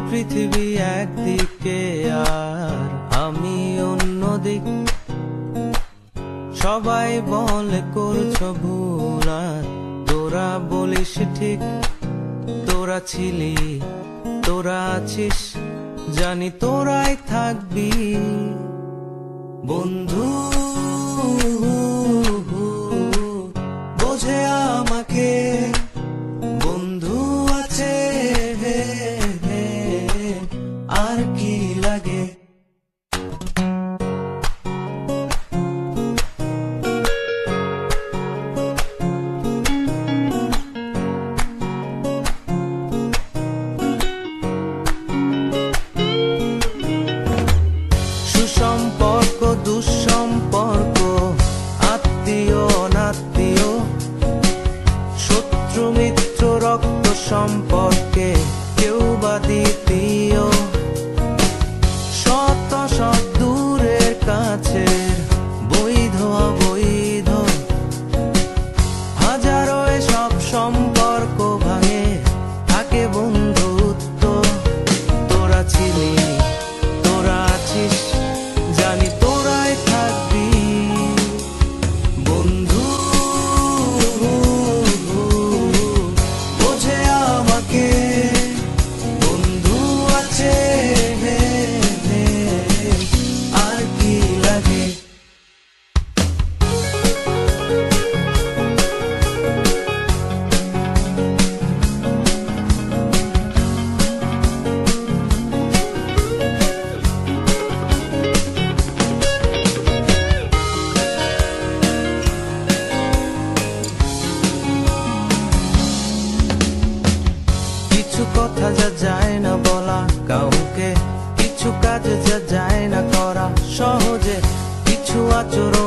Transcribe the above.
পৃথিবী একদিকে আর আমি অন্যদিক। সবাই বলে করছো ভুল আর তোরা বলিস ঠিক। তোরা ছিলি, তোরা আছিস, জানি তোরাই থাকবি বন্ধু। বোঝে আমাকে বন্ধু আছে, আর কি লাগে। সুসম্পর্ক দুঃসম্পর্ক, আত্মীয় অনাত্মীয়, শত্রু মিত্র রক্ত সম্পর্কে কেউ বা দ্বিতীয়। শত শত দূরের কাছের, বৈধ অবৈধ, হাজারো এসব সম্পর্ক ভাঙে, থাকে বন্ধুত্ব। তোরা ছিলি, তোরা আছিস, জানি তোরাই থাকবি বন্ধু। বোঝে আমাকে বন্ধু আছে, আর কি লাগে। কিছু কথা যা যায় না বলা কাউকে, কিছু কাজ যা যায় না করা সহজে, কিছু আচরণ